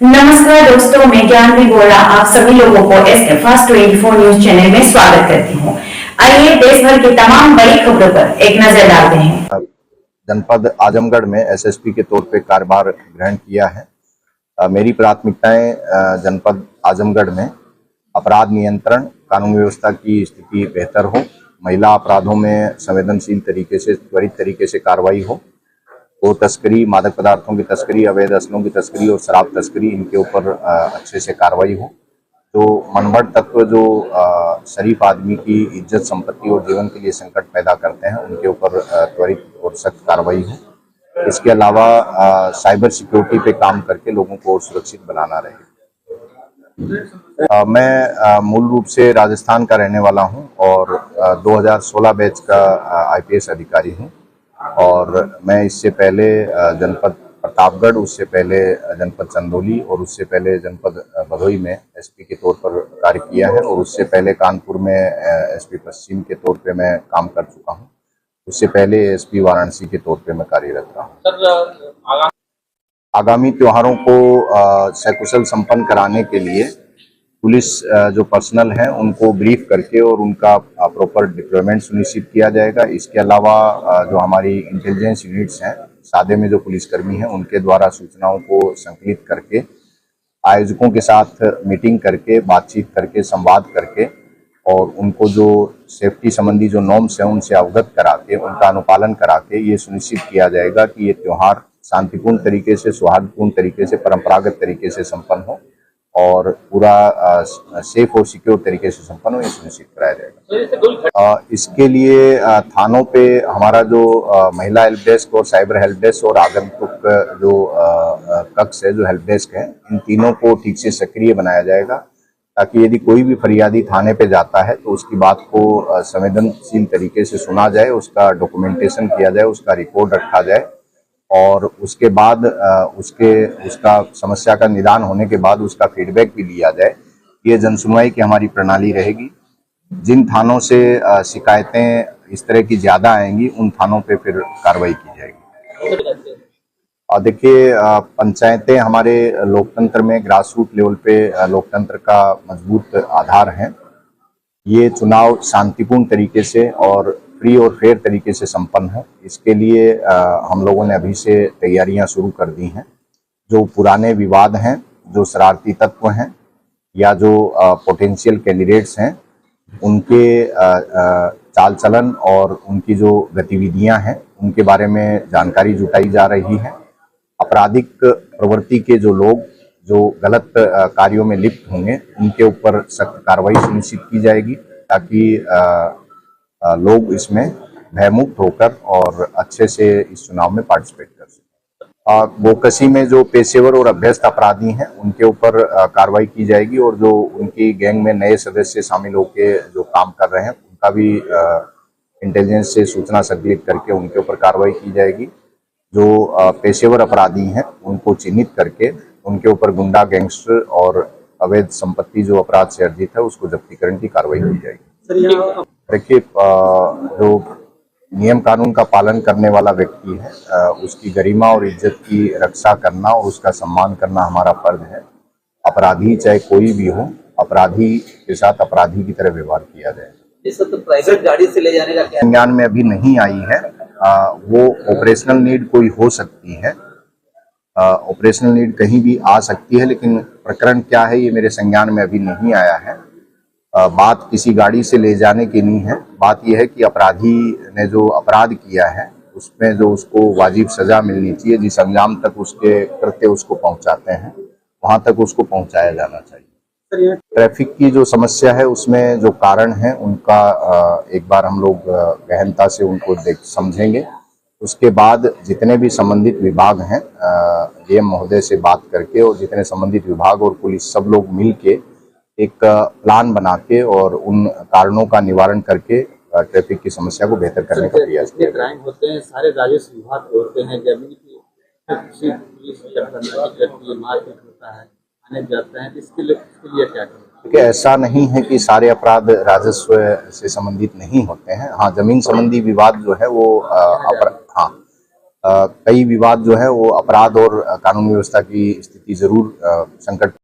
नमस्कार दोस्तों, मैं ज्ञानवी गोरा आप सभी लोगों को एस फर्स्ट 24 न्यूज चैनल में स्वागत करती हूँ। आइए देश भर की तमाम बड़ी खबरों पर एक नजर डालते हैं। जनपद आजमगढ़ में एसएसपी के तौर पे कार्यभार ग्रहण किया है। मेरी प्राथमिकताएं जनपद आजमगढ़ में अपराध नियंत्रण, कानून व्यवस्था की स्थिति बेहतर हो, महिला अपराधों में संवेदनशील तरीके से, त्वरित तरीके से कार्रवाई हो, वो तस्करी, मादक पदार्थों की तस्करी, अवैध असलों की तस्करी और शराब तस्करी, इनके ऊपर अच्छे से कार्रवाई हो। तो मनगढ़ तत्व जो शरीफ आदमी की इज्जत, संपत्ति और जीवन के लिए संकट पैदा करते हैं, उनके ऊपर त्वरित और सख्त कार्रवाई हो। इसके अलावा साइबर सिक्योरिटी पे काम करके लोगों को और सुरक्षित बनाना रहे। मैं मूल रूप से राजस्थान का रहने वाला हूं और 2016 बैच का आईपीएस अधिकारी हूं और मैं इससे पहले जनपद प्रतापगढ़, उससे पहले जनपद चंदौली और उससे पहले जनपद भदोही में एसपी के तौर पर कार्य किया है और उससे पहले कानपुर में एसपी पश्चिम के तौर पे मैं काम कर चुका हूं। उससे पहले एसपी वाराणसी के तौर पे मैं कार्यरत रहा हूं। आगामी त्योहारों को सकुशल संपन्न कराने के लिए पुलिस जो पर्सनल है उनको ब्रीफ करके और उनका प्रॉपर डिप्लॉयमेंट सुनिश्चित किया जाएगा। इसके अलावा जो हमारी इंटेलिजेंस यूनिट्स हैं, सादे में जो पुलिसकर्मी हैं, उनके द्वारा सूचनाओं को संकलित करके आयोजकों के साथ मीटिंग करके, बातचीत करके, संवाद करके और उनको जो सेफ्टी संबंधी जो नॉर्म्स हैं उनसे अवगत करा के, उनका अनुपालन करा के ये सुनिश्चित किया जाएगा कि ये त्यौहार शांतिपूर्ण तरीके से, सौहार्दपूर्ण तरीके से, परंपरागत तरीके से संपन्न हो और पूरा सेफ और सिक्योर तरीके से संपन्न हो, ये सुनिश्चित कराया जाएगा। इसके लिए थानों पे हमारा जो महिला हेल्प डेस्क और साइबर हेल्प डेस्क और आगंतुक जो कक्ष है, जो हेल्प डेस्क है, इन तीनों को ठीक से सक्रिय बनाया जाएगा ताकि यदि कोई भी फरियादी थाने पे जाता है तो उसकी बात को संवेदनशील तरीके से सुना जाए, उसका डॉक्यूमेंटेशन किया जाए, उसका रिकॉर्ड रखा जाए और उसके बाद उसका समस्या का निदान होने के बाद उसका फीडबैक भी लिया जाए। ये जनसुनवाई की हमारी प्रणाली रहेगी। जिन थानों से शिकायतें इस तरह की ज्यादा आएंगी उन थानों पे फिर कार्रवाई की जाएगी। और देखिए, पंचायतें हमारे लोकतंत्र में ग्रास रूट लेवल पे लोकतंत्र का मजबूत आधार है। ये चुनाव शांतिपूर्ण तरीके से और फ्री और फेयर तरीके से संपन्न हो, इसके लिए हम लोगों ने अभी से तैयारियां शुरू कर दी हैं। जो पुराने विवाद हैं, जो शरारती तत्व हैं या जो पोटेंशियल कैंडिडेट्स हैं, उनके चाल चलन और उनकी जो गतिविधियां हैं उनके बारे में जानकारी जुटाई जा रही है। आपराधिक प्रवृत्ति के जो लोग जो गलत कार्यों में लिप्त होंगे उनके ऊपर सख्त कार्रवाई सुनिश्चित की जाएगी ताकि लोग इसमें भयमुक्त होकर और अच्छे से इस चुनाव में पार्टिसिपेट कर सकें। बोकसी में जो पेशेवर और अभ्यस्त अपराधी हैं उनके ऊपर कार्रवाई की जाएगी और जो उनकी गैंग में नए सदस्य शामिल होकर जो काम कर रहे हैं उनका भी इंटेलिजेंस से सूचना संकलित करके उनके ऊपर कार्रवाई की जाएगी। जो पेशेवर अपराधी हैं उनको चिन्हित करके उनके ऊपर गुंडा, गैंगस्टर और अवैध संपत्ति जो अपराध से अर्जित है उसको जब्तीकरण की कार्रवाई की जाएगी। देखिए, जो नियम कानून का पालन करने वाला व्यक्ति है उसकी गरिमा और इज्जत की रक्षा करना और उसका सम्मान करना हमारा फर्ज है। अपराधी चाहे कोई भी हो, अपराधी के साथ अपराधी की तरह व्यवहार किया जाए। तो प्राइवेट गाड़ी से ले जाने का क्या संज्ञान में अभी नहीं आई है। वो ऑपरेशनल नीड कोई हो सकती है, ऑपरेशनल नीड कहीं भी आ सकती है, लेकिन प्रकरण क्या है ये मेरे संज्ञान में अभी नहीं आया है। बात किसी गाड़ी से ले जाने की नहीं है। बात यह है कि अपराधी ने जो अपराध किया है उसमें जो उसको वाजिब सजा मिलनी चाहिए, जिस अंजाम तक उसके कृत्य उसको पहुंचाते हैं वहां तक उसको पहुंचाया जाना चाहिए। ट्रैफिक की जो समस्या है उसमें जो कारण है उनका एक बार हम लोग गहनता से उनको समझेंगे। उसके बाद जितने भी संबंधित विभाग हैं डीएम महोदय से बात करके और जितने संबंधित विभाग और पुलिस सब लोग मिल के एक प्लान बना के और उन कारणों का निवारण करके ट्रैफिक की समस्या को बेहतर करने का प्रयास किया। क्राइम होते हैं, सारे राजस्व विभाग होते हैं, जमीन की पुलिस मारपीट होता है, आने जाते हैं, इसके लिए क्या करें? देखिए, ऐसा नहीं है कि सारे अपराध राजस्व से संबंधित नहीं होते हैं। हाँ, जमीन संबंधी विवाद जो है वो कई विवाद जो है वो अपराध और कानून व्यवस्था की स्थिति जरूर संकट